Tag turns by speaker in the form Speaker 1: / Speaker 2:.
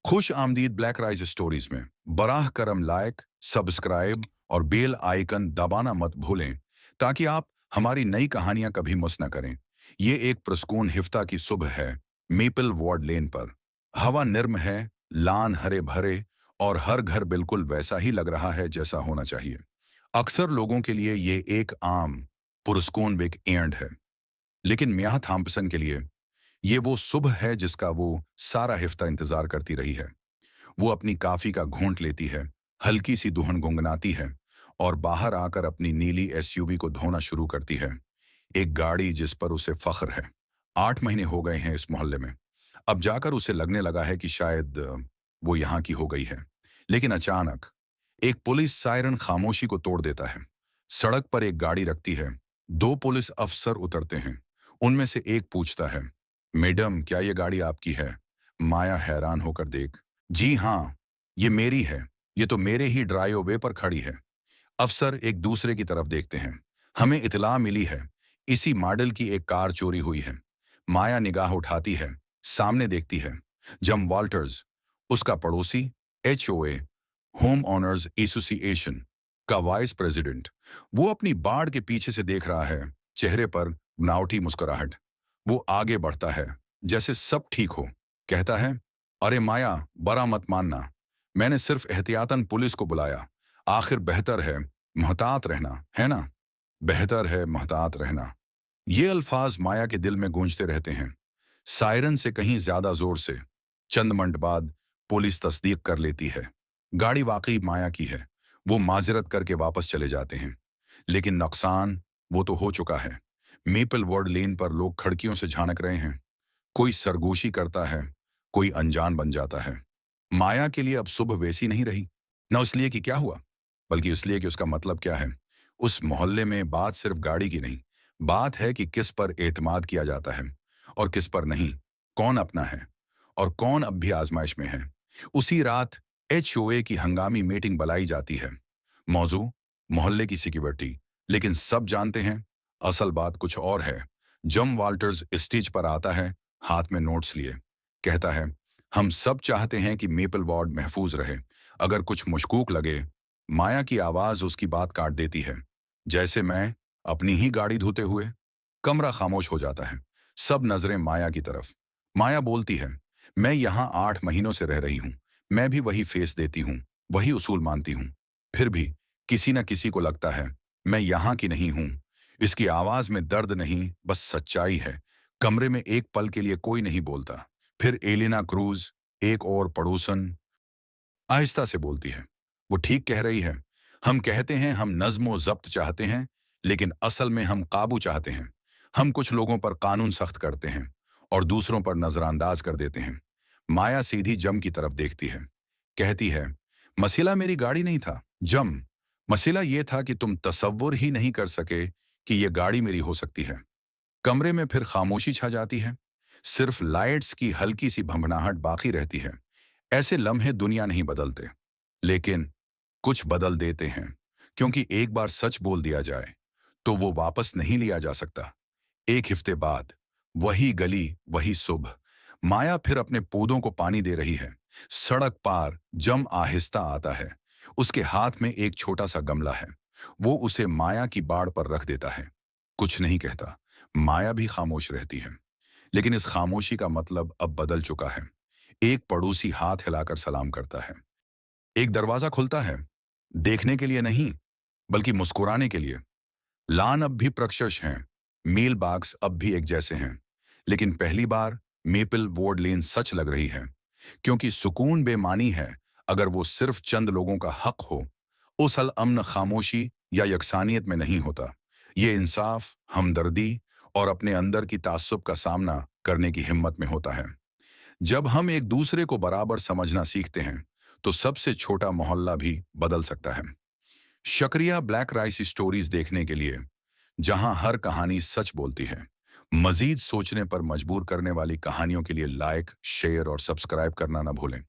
Speaker 1: खुश आमदीद black rise stories में बराह करम लाइक, सब्सक्राइब और बेल आइकन दबाना मत भूलें ताकि आप हमारी नई कहानियां कभी मिस न करें। ये एक प्रस्कून हिफ्ता की सुबह है मेपल वार्ड लेन पर। हवा निर्म है, लान हरे भरे और हर घर बिल्कुल वैसा ही लग रहा है जैसा होना चाहिए। अक्सर लोगों के लिए ये एक आम पुरस्कून वीक एंड है, लेकिन मियाह थॉम्पसन के लिए ये वो सुबह है जिसका वो सारा हिफ्ता इंतजार करती रही है। वो अपनी कॉफी का घूंट लेती है, हल्की सी दुहन गुनगुनाती है और बाहर आकर अपनी नीली एसयूवी को धोना शुरू करती है। एक गाड़ी जिस पर उसे फख्र है। 8 महीने हो गए हैं इस मोहल्ले में। अब जाकर उसे लगने लगा है कि शायद वो यहाँ की हो गई है। लेकिन अचानक एक पुलिस सायरन खामोशी को तोड़ देता है। सड़क पर एक गाड़ी रखती है। 2 पुलिस अफसर उतरते हैं। उनमें से एक पूछता है, मैडम क्या ये गाड़ी आपकी है? माया हैरान होकर देख, जी हाँ, ये मेरी है। ये तो मेरे ही ड्राइववे पर खड़ी है। अफसर एक दूसरे की तरफ देखते हैं। हमें इतला मिली है, इसी मॉडल की एक कार चोरी हुई है। माया निगाह उठाती है, सामने देखती है। जम वॉल्टर्स, उसका पड़ोसी, एचओए, होम ओनर्स एसोसिएशन का वाइस प्रेसिडेंट। वो अपनी बाड़ के पीछे से देख रहा है, चेहरे पर बनावटी मुस्कुराहट। वो आगे बढ़ता है, जैसे सब ठीक हो। कहता है, अरे माया, बड़ा मत मानना। मैंने सिर्फ एहतियातन पुलिस को बुलाया। आखिर बेहतर है मोहतात रहना, है ना? बेहतर है मोहतात रहना। ये अल्फाज माया के दिल में गूंजते रहते हैं, सायरन से कहीं ज्यादा जोर से। चंद मिनट बाद पुलिस तस्दीक कर लेती है, गाड़ी वाकई माया की है। वो माजरत करके वापस चले जाते हैं। लेकिन नुकसान वो तो हो चुका है। मेपल वार्ड लेन पर लोग खिड़कियों से झांक रहे हैं। कोई सरगोशी करता है, कोई अनजान बन जाता है। माया के लिए अब सुबह वैसी नहीं रही। न इसलिए कि क्या हुआ, बल्कि इसलिए कि उसका मतलब क्या है। उस मोहल्ले में बात सिर्फ गाड़ी की नहीं, बात है कि किस पर एतमाद किया जाता है और किस पर नहीं। कौन अपना है और कौन अब भी आजमाइश में है। उसी रात एचओए की हंगामी मीटिंग बुलाई जाती है। मौजू मोहल्ले की सिक्योरिटी। लेकिन सब जानते हैं असल बात कुछ और है। जम वाल्टर्स स्टेज पर आता है, हाथ में नोट्स लिए। कहता है, हम सब चाहते हैं कि मेपल वार्ड महफूज रहे। अगर कुछ मुश्कूक लगे। माया की आवाज उसकी बात काट देती है, जैसे मैं अपनी ही गाड़ी धोते हुए। कमरा खामोश हो जाता है, सब नजरें माया की तरफ। माया बोलती है, मैं यहाँ 8 महीनों से रह रही हूँ। मैं भी वही फेस देती हूँ, वही उसूल मानती हूँ। फिर भी किसी न किसी को लगता है मैं यहाँ की नहीं हूँ। इसकी आवाज में दर्द नहीं, बस सच्चाई है। कमरे में एक पल के लिए कोई नहीं बोलता। फिर एलिना क्रूज, एक और पड़ोसन, आहिस्ता से बोलती है, वो ठीक कह रही है। हम कहते हैं हम नज्म जब्त चाहते हैं, लेकिन असल में हम काबू चाहते हैं। हम कुछ लोगों पर कानून सख्त करते हैं और दूसरों पर नजरअंदाज कर देते हैं। माया सीधी जम की तरफ देखती है, कहती है, मसला मेरी गाड़ी नहीं था जम। मसला ये था कि तुम तसव्वुर ही नहीं कर सके कि ये गाड़ी मेरी हो सकती है। कमरे में फिर खामोशी छा जाती है। सिर्फ लाइट्स की हल्की सी भंभनाहट बाकी रहती है। ऐसे लम्हे दुनिया नहीं बदलते, लेकिन कुछ बदल देते हैं। क्योंकि एक बार सच बोल दिया जाए तो वो वापस नहीं लिया जा सकता। एक हफ्ते बाद वही गली, वही सुबह। माया फिर अपने पौधों को पानी दे रही है। सड़क पार जम आहिस्ता आता है। उसके हाथ में एक छोटा सा गमला है। वो उसे माया की बाड़ पर रख देता है। कुछ नहीं कहता। माया भी खामोश रहती है। लेकिन इस खामोशी का मतलब अब बदल चुका है। एक पड़ोसी हाथ हिलाकर सलाम करता है। एक दरवाजा खुलता है, देखने के लिए नहीं, बल्कि मुस्कुराने के लिए। लान अब भी प्रक्षश हैं, मेल बाग्स अब भी एक जैसे हैं। लेकिन पहली बार मेपल वार्ड लेन सच लग रही है, क्योंकि सुकून बेमानी है अगर वो सिर्फ चंद लोगों का हक हो। उस अल अमन खामोशी या यकसानियत में नहीं होता। ये इंसाफ, हमदर्दी और अपने अंदर की ताज्जुब का सामना करने की हिम्मत में होता है। जब हम एक दूसरे को बराबर समझना सीखते हैं, तो सबसे छोटा मोहल्ला भी बदल सकता है। शुक्रिया ब्लैक राइस स्टोरीज देखने के लिए, जहां हर कहानी सच बोलती है। मजीद सोचने पर मजबूर करने वाली कहानियों के लिए लाइक, शेयर और सब्सक्राइब करना ना भूलें।